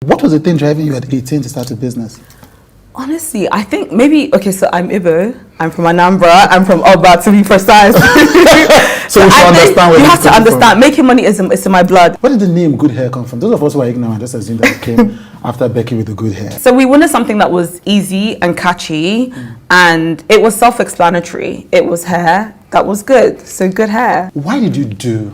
What was the thing driving you at 18 to start a business? Honestly, I think maybe, okay, so I'm Igbo, I'm from Anambra, I'm from Oba, to be precise. So you have to understand, making money is in my blood. Where did the name Good Hair come from? Those of us who are ignorant just assume that it came after Becky with the good hair. So we wanted something that was easy and catchy, and it was self-explanatory. It was hair that was good, so good hair. Why did you do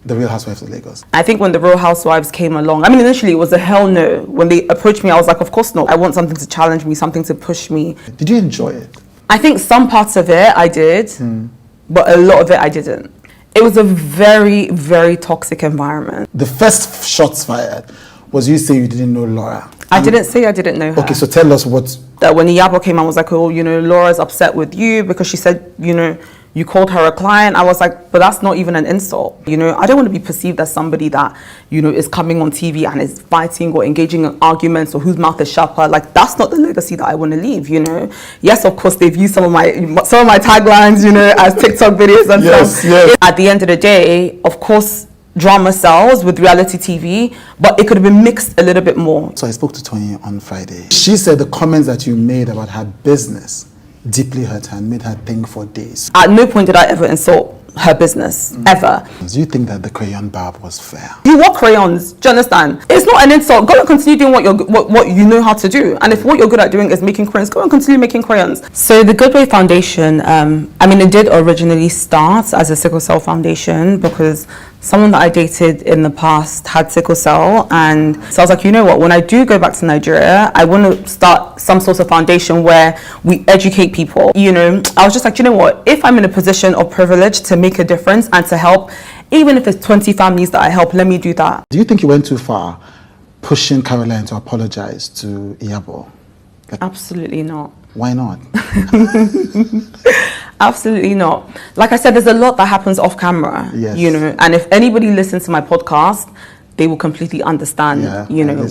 the Real Housewives of Lagos? I think when the Real Housewives came along, I mean, initially it was a hell no. When they approached me, I was like, of course not. I want something to challenge me, something to push me. Did you enjoy it? I think some parts of it I did, but a lot of it I didn't. It was a very, very toxic environment. The first shots fired was you saying you didn't know Laura. I didn't say I didn't know her. Okay, so tell us what... That when Iyabo came, I was like, oh, Laura's upset with you because she said, you called her a client. I was like, but that's not even an insult. I don't want to be perceived as somebody that, is coming on TV and is fighting or engaging in arguments or whose mouth is sharper. Like, that's not the legacy that I want to leave, Yes, of course, they've used some of my taglines, as TikTok videos and stuff. Yes. At the end of the day, of course, drama sells with reality TV, but it could have been mixed a little bit more. So I spoke to Tony on Friday. She said the comments that you made about her business deeply hurt her and made her think for days. At no point did I ever insult her business, ever. Do you think that the crayon barb was fair? You want crayons, do you understand? It's not an insult. Go and continue doing what you know how to do. And if what you're good at doing is making crayons, go and continue making crayons. So the Good Way Foundation, it did originally start as a sickle cell foundation because someone that I dated in the past had sickle cell, and so I was like, when I do go back to Nigeria, I want to start some sort of foundation where we educate people. I was just like, if I'm in a position of privilege to make a difference and to help, even if it's 20 families that I help, let me do that. Do you think you went too far pushing Caroline to apologize to Iyabo? Absolutely not. Why not? Absolutely not. Like I said, there's a lot that happens off camera, and if anybody listens to my podcast, they will completely understand,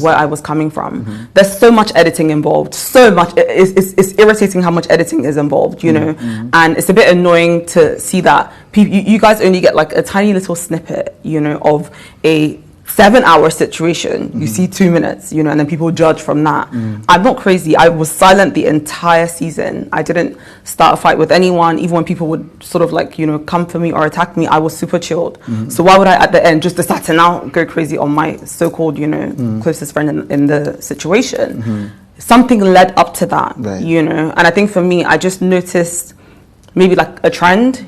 where I was coming from. There's so much editing involved, so much. It's irritating how much editing is involved, and it's a bit annoying to see that you guys only get like a tiny little snippet, of a 7-hour situation. You see 2 minutes, and then people judge from that. I'm not crazy. I was silent the entire season. I didn't start a fight with anyone. Even when people would sort of like, come for me or attack me, I was super chilled. So why would I at the end just decide to now go crazy on my so-called, closest friend in the situation? Something led up to that, right. And I think for me, I just noticed maybe like a trend,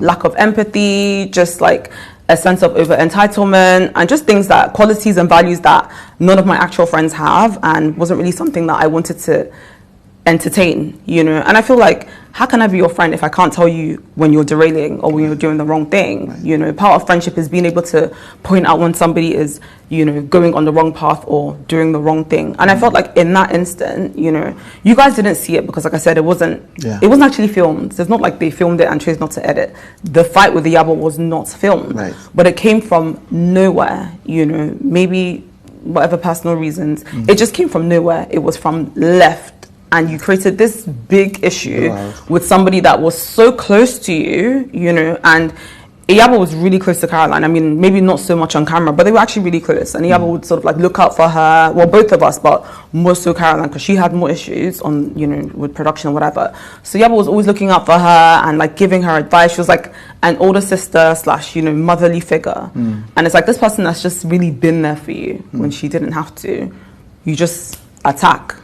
lack of empathy, just like a sense of over entitlement, and just qualities and values that none of my actual friends have, and wasn't really something that I wanted to entertain, And I feel like, how can I be your friend if I can't tell you when you're derailing or when you're doing the wrong thing? Right. Part of friendship is being able to point out when somebody is, going on the wrong path or doing the wrong thing. And I felt like in that instant, you guys didn't see it because, like I said, it wasn't actually filmed. It's not like they filmed it and chose not to edit. The fight with Iyabo was not filmed, right. But it came from nowhere. Maybe whatever personal reasons, it just came from nowhere. It was from left. And you created this big issue with somebody that was so close to you, and Iyabo was really close to Caroline. I mean, maybe not so much on camera, but they were actually really close. And Iyabo would sort of like look out for her, well, both of us, but more so Caroline, because she had more issues on, with production or whatever. So Iyabo was always looking out for her and like giving her advice. She was like an older sister / motherly figure. And it's like this person that's just really been there for you when she didn't have to. You just attack.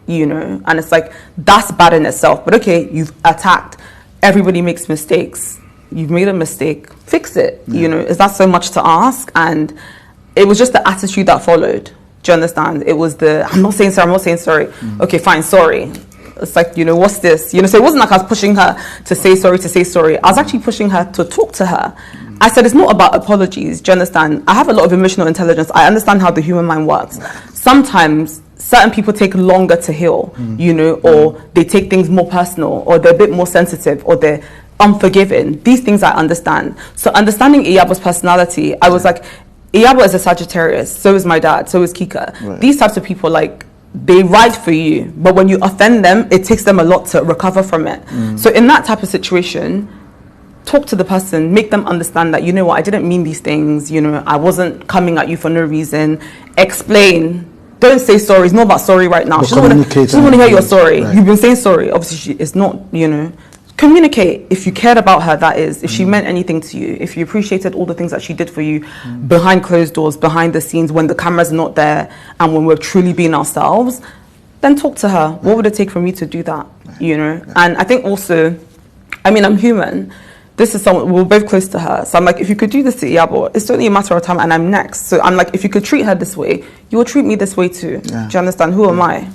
And it's like, that's bad in itself. But okay, you've attacked. Everybody makes mistakes. You've made a mistake. Fix it. Is that so much to ask? And it was just the attitude that followed. Do you understand? It was I'm not saying sorry. Okay, fine, sorry. It's like, what's this? So it wasn't like I was pushing her to say sorry. I was actually pushing her to talk to her. I said, it's not about apologies. Do you understand? I have a lot of emotional intelligence. I understand how the human mind works. Sometimes certain people take longer to heal, or they take things more personal, or they're a bit more sensitive, or they're unforgiving. These things I understand. So understanding Iyabo's personality, I was like, Iyabo is a Sagittarius, so is my dad, so is Kika. Right. These types of people, like, they ride for you, but when you offend them, it takes them a lot to recover from it. So in that type of situation, talk to the person, make them understand that, you know what, I didn't mean these things, you know, I wasn't coming at you for no reason. Explain. Don't say sorry. It's not about sorry right now. She doesn't want to hear your sorry. Right. You've been saying sorry. Obviously, it's not, you know. Communicate. If you cared about her, that is. If she meant anything to you. If you appreciated all the things that she did for you behind closed doors, behind the scenes, when the camera's not there, and when we're truly being ourselves, then talk to her. What would it take for me to do that? You know? And I think also, I mean, I'm human. This is someone, we're both close to her. So I'm like, if you could do this to Iyabo, it's only a matter of time and I'm next. So I'm like, if you could treat her this way, you will treat me this way too. Do you understand? Who am I?